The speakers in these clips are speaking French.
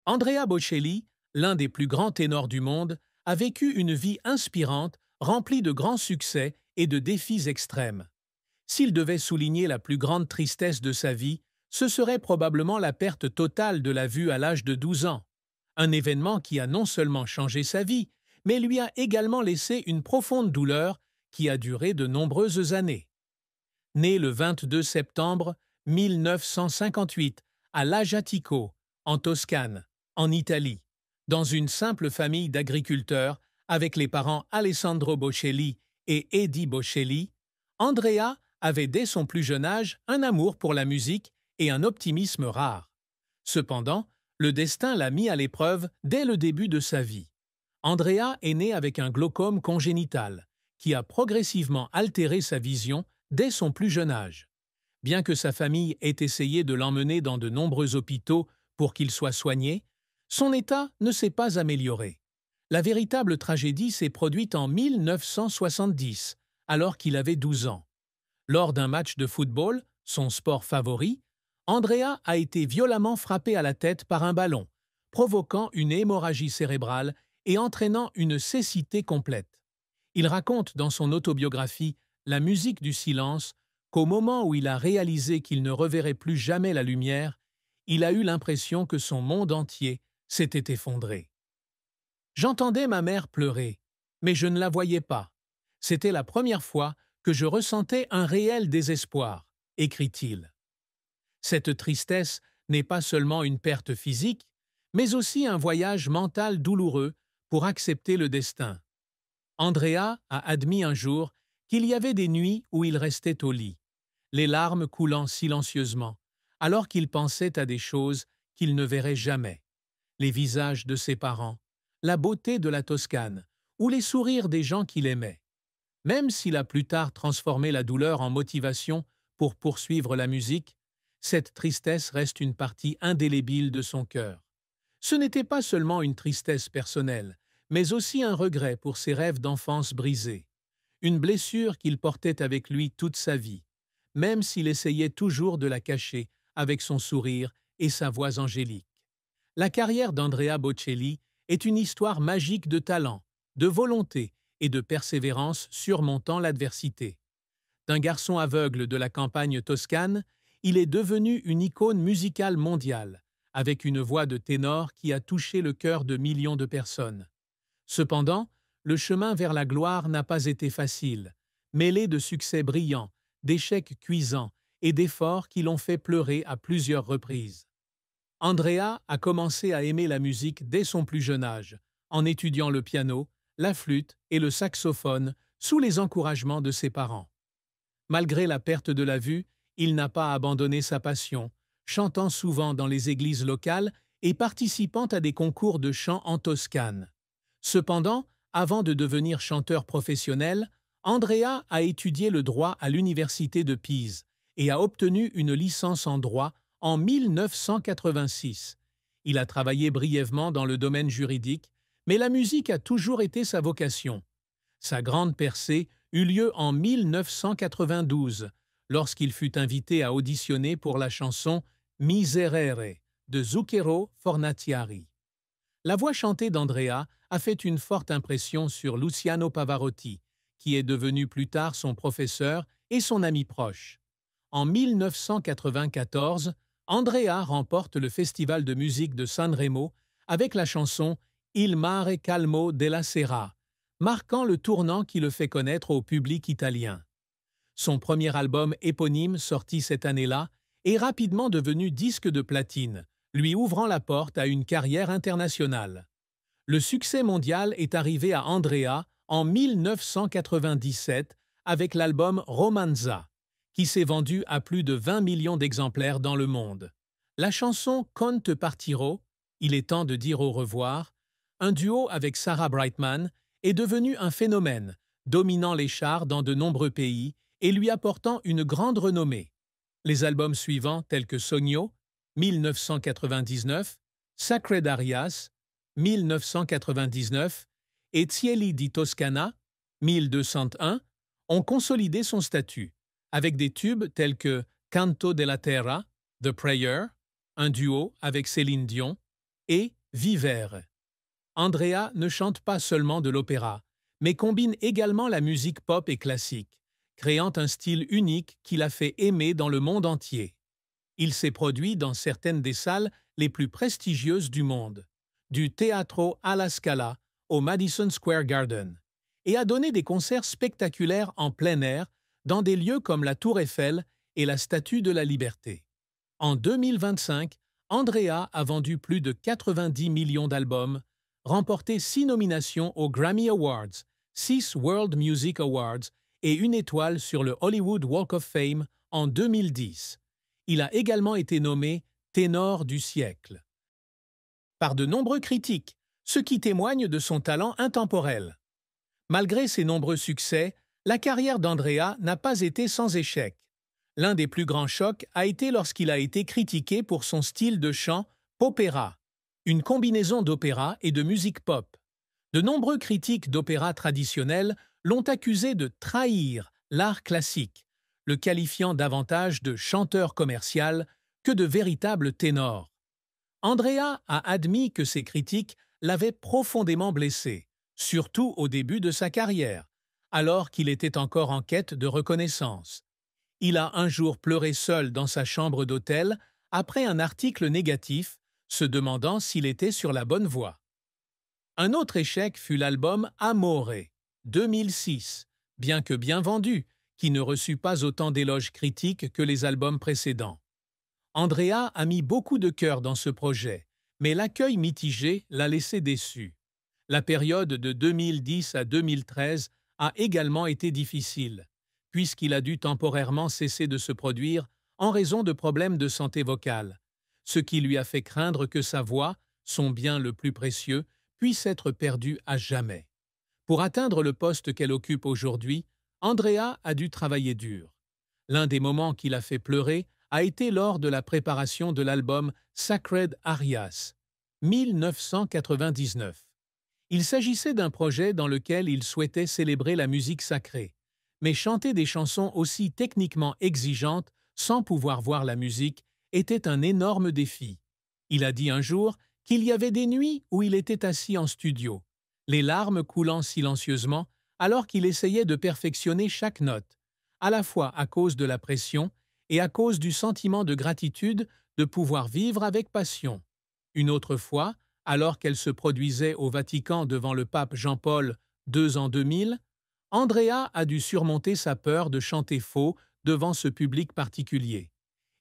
Andrea Bocelli, l'un des plus grands ténors du monde, a vécu une vie inspirante, remplie de grands succès et de défis extrêmes. S'il devait souligner la plus grande tristesse de sa vie, ce serait probablement la perte totale de la vue à l'âge de 12 ans. Un événement qui a non seulement changé sa vie, mais lui a également laissé une profonde douleur qui a duré de nombreuses années. Né le 22 septembre 1958 à Lajatico, en Toscane, en Italie, dans une simple famille d'agriculteurs avec les parents Alessandro Bocelli et Eddie Bocelli, Andrea avait dès son plus jeune âge un amour pour la musique et un optimisme rare. Cependant, le destin l'a mis à l'épreuve dès le début de sa vie. Andrea est né avec un glaucome congénital, qui a progressivement altéré sa vision dès son plus jeune âge. Bien que sa famille ait essayé de l'emmener dans de nombreux hôpitaux pour qu'il soit soigné, son état ne s'est pas amélioré. La véritable tragédie s'est produite en 1970, alors qu'il avait 12 ans. Lors d'un match de football, son sport favori, Andrea a été violemment frappé à la tête par un ballon, provoquant une hémorragie cérébrale et entraînant une cécité complète. Il raconte dans son autobiographie La musique du silence qu'au moment où il a réalisé qu'il ne reverrait plus jamais la lumière, il a eu l'impression que son monde entier s'était effondré. J'entendais ma mère pleurer, mais je ne la voyais pas. C'était la première fois que je ressentais un réel désespoir, écrit-il. Cette tristesse n'est pas seulement une perte physique, mais aussi un voyage mental douloureux pour accepter le destin. Andrea a admis un jour qu'il y avait des nuits où il restait au lit, les larmes coulant silencieusement, alors qu'il pensait à des choses qu'il ne verrait jamais. Les visages de ses parents, la beauté de la Toscane, ou les sourires des gens qu'il aimait. Même s'il a plus tard transformé la douleur en motivation pour poursuivre la musique, cette tristesse reste une partie indélébile de son cœur. Ce n'était pas seulement une tristesse personnelle, mais aussi un regret pour ses rêves d'enfance brisés, une blessure qu'il portait avec lui toute sa vie, même s'il essayait toujours de la cacher avec son sourire et sa voix angélique. La carrière d'Andrea Bocelli est une histoire magique de talent, de volonté et de persévérance surmontant l'adversité. D'un garçon aveugle de la campagne toscane, il est devenu une icône musicale mondiale, avec une voix de ténor qui a touché le cœur de millions de personnes. Cependant, le chemin vers la gloire n'a pas été facile, mêlé de succès brillants, d'échecs cuisants et d'efforts qui l'ont fait pleurer à plusieurs reprises. Andrea a commencé à aimer la musique dès son plus jeune âge, en étudiant le piano, la flûte et le saxophone sous les encouragements de ses parents. Malgré la perte de la vue, il n'a pas abandonné sa passion, chantant souvent dans les églises locales et participant à des concours de chant en Toscane. Cependant, avant de devenir chanteur professionnel, Andrea a étudié le droit à l'université de Pise et a obtenu une licence en droit en 1986. Il a travaillé brièvement dans le domaine juridique, mais la musique a toujours été sa vocation. Sa grande percée eut lieu en 1992, lorsqu'il fut invité à auditionner pour la chanson Miserere de Zucchero Fornaciari. La voix chantée d'Andrea a fait une forte impression sur Luciano Pavarotti, qui est devenu plus tard son professeur et son ami proche. En 1994, Andrea remporte le Festival de musique de Sanremo avec la chanson Il mare calmo della sera, marquant le tournant qui le fait connaître au public italien. Son premier album éponyme, sorti cette année-là, est rapidement devenu disque de platine, lui ouvrant la porte à une carrière internationale. Le succès mondial est arrivé à Andrea en 1997 avec l'album Romanza, qui s'est vendu à plus de 20 millions d'exemplaires dans le monde. La chanson Conte partiro, Il est temps de dire au revoir, un duo avec Sarah Brightman, est devenu un phénomène, dominant les charts dans de nombreux pays et lui apportant une grande renommée. Les albums suivants tels que Sogno, 1999, Sacred Arias, 1999 et Cieli di Toscana, 1201, ont consolidé son statut, avec des tubes tels que Canto della Terra, The Prayer, un duo avec Céline Dion, et Vivere. Andrea ne chante pas seulement de l'opéra, mais combine également la musique pop et classique, créant un style unique qui l'a fait aimer dans le monde entier. Il s'est produit dans certaines des salles les plus prestigieuses du monde, du Teatro alla Scala au Madison Square Garden, et a donné des concerts spectaculaires en plein air dans des lieux comme la Tour Eiffel et la Statue de la Liberté. En 2025, Andrea a vendu plus de 90 millions d'albums, remporté 6 nominations aux Grammy Awards, 6 World Music Awards et une étoile sur le Hollywood Walk of Fame en 2010. Il a également été nommé Ténor du siècle par de nombreux critiques, ce qui témoigne de son talent intemporel. Malgré ses nombreux succès, la carrière d'Andrea n'a pas été sans échec. L'un des plus grands chocs a été lorsqu'il a été critiqué pour son style de chant popéra, une combinaison d'opéra et de musique pop. De nombreux critiques d'opéra traditionnels l'ont accusé de trahir l'art classique, le qualifiant davantage de chanteur commercial que de véritable ténor. Andrea a admis que ces critiques l'avaient profondément blessé, surtout au début de sa carrière, alors qu'il était encore en quête de reconnaissance. Il a un jour pleuré seul dans sa chambre d'hôtel après un article négatif, se demandant s'il était sur la bonne voie. Un autre échec fut l'album Amore, 2006, bien que bien vendu, qui ne reçut pas autant d'éloges critiques que les albums précédents. Andrea a mis beaucoup de cœur dans ce projet, mais l'accueil mitigé l'a laissé déçu. La période de 2010 à 2013 a également été difficile, puisqu'il a dû temporairement cesser de se produire en raison de problèmes de santé vocale, ce qui lui a fait craindre que sa voix, son bien le plus précieux, puisse être perdue à jamais. Pour atteindre le poste qu'elle occupe aujourd'hui, Andrea a dû travailler dur. L'un des moments qui l'a fait pleurer a été lors de la préparation de l'album Sacred Arias, 1999. Il s'agissait d'un projet dans lequel il souhaitait célébrer la musique sacrée, mais chanter des chansons aussi techniquement exigeantes sans pouvoir voir la musique était un énorme défi. Il a dit un jour qu'il y avait des nuits où il était assis en studio, les larmes coulant silencieusement alors qu'il essayait de perfectionner chaque note, à la fois à cause de la pression et à cause du sentiment de gratitude de pouvoir vivre avec passion. Une autre fois, alors qu'elle se produisait au Vatican devant le pape Jean-Paul II en 2000, Andrea a dû surmonter sa peur de chanter faux devant ce public particulier.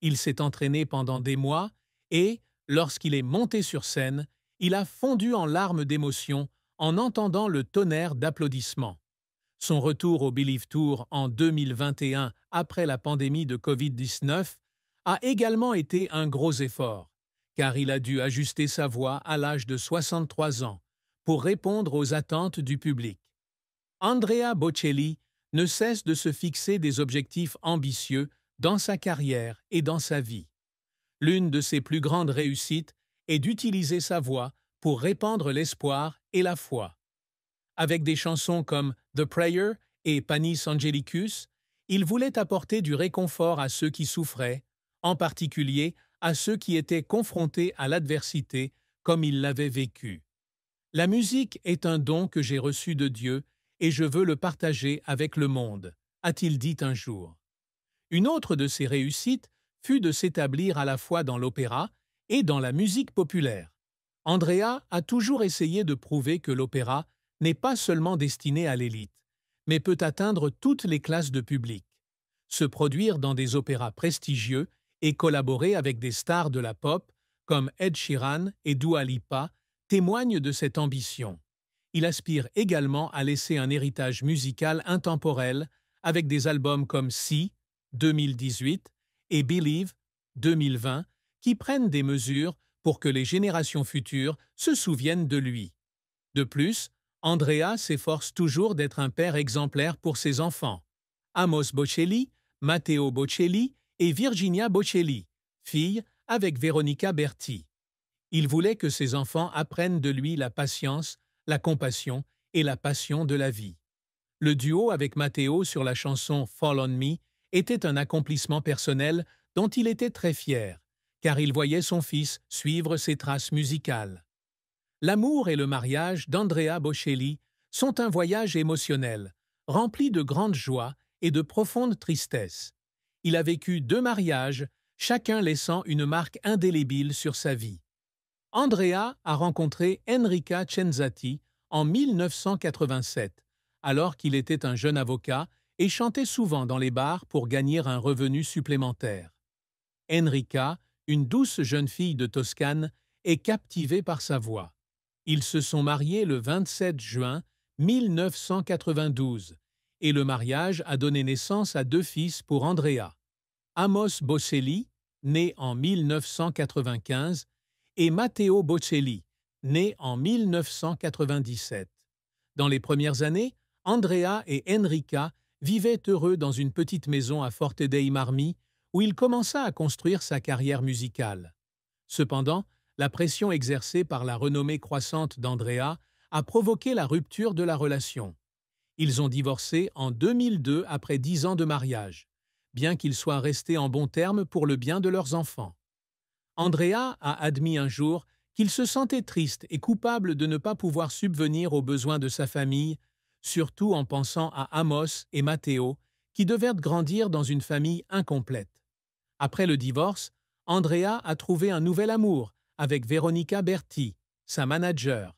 Il s'est entraîné pendant des mois et, lorsqu'il est monté sur scène, il a fondu en larmes d'émotion en entendant le tonnerre d'applaudissements. Son retour au Believe Tour en 2021 après la pandémie de Covid-19 a également été un gros effort, car il a dû ajuster sa voix à l'âge de 63 ans pour répondre aux attentes du public. Andrea Bocelli ne cesse de se fixer des objectifs ambitieux dans sa carrière et dans sa vie. L'une de ses plus grandes réussites est d'utiliser sa voix pour répandre l'espoir et la foi. Avec des chansons comme The Prayer et Panis Angelicus, il voulait apporter du réconfort à ceux qui souffraient, en particulier à ceux qui étaient confrontés à l'adversité comme il l'avait vécu. La musique est un don que j'ai reçu de Dieu et je veux le partager avec le monde, a-t-il dit un jour. Une autre de ses réussites fut de s'établir à la fois dans l'opéra et dans la musique populaire. Andrea a toujours essayé de prouver que l'opéra n'est pas seulement destiné à l'élite, mais peut atteindre toutes les classes de public. Se produire dans des opéras prestigieux et collaborer avec des stars de la pop comme Ed Sheeran et Dua Lipa témoignent de cette ambition. Il aspire également à laisser un héritage musical intemporel avec des albums comme Si, 2018, et Believe, 2020, qui prennent des mesures pour que les générations futures se souviennent de lui. De plus, Andrea s'efforce toujours d'être un père exemplaire pour ses enfants. Amos Bocelli, Matteo Bocelli et Virginia Bocelli, fille avec Veronica Berti. Il voulait que ses enfants apprennent de lui la patience, la compassion et la passion de la vie. Le duo avec Matteo sur la chanson Fall on Me était un accomplissement personnel dont il était très fier, car il voyait son fils suivre ses traces musicales. L'amour et le mariage d'Andrea Bocelli sont un voyage émotionnel, rempli de grandes joies et de profondes tristesses. Il a vécu 2 mariages, chacun laissant une marque indélébile sur sa vie. Andrea a rencontré Enrica Cenzati en 1987, alors qu'il était un jeune avocat et chantait souvent dans les bars pour gagner un revenu supplémentaire. Enrica, une douce jeune fille de Toscane, est captivée par sa voix. Ils se sont mariés le 27 juin 1992 et le mariage a donné naissance à 2 fils pour Andrea. Amos Bocelli, né en 1995, et Matteo Bocelli, né en 1997. Dans les premières années, Andrea et Enrica vivaient heureux dans une petite maison à Forte dei Marmi où il commença à construire sa carrière musicale. Cependant, la pression exercée par la renommée croissante d'Andrea a provoqué la rupture de la relation. Ils ont divorcé en 2002 après 10 ans de mariage, bien qu'ils soient restés en bons termes pour le bien de leurs enfants. Andrea a admis un jour qu'il se sentait triste et coupable de ne pas pouvoir subvenir aux besoins de sa famille, surtout en pensant à Amos et Matteo, qui devaient grandir dans une famille incomplète. Après le divorce, Andrea a trouvé un nouvel amour avec Veronica Berti, sa manager.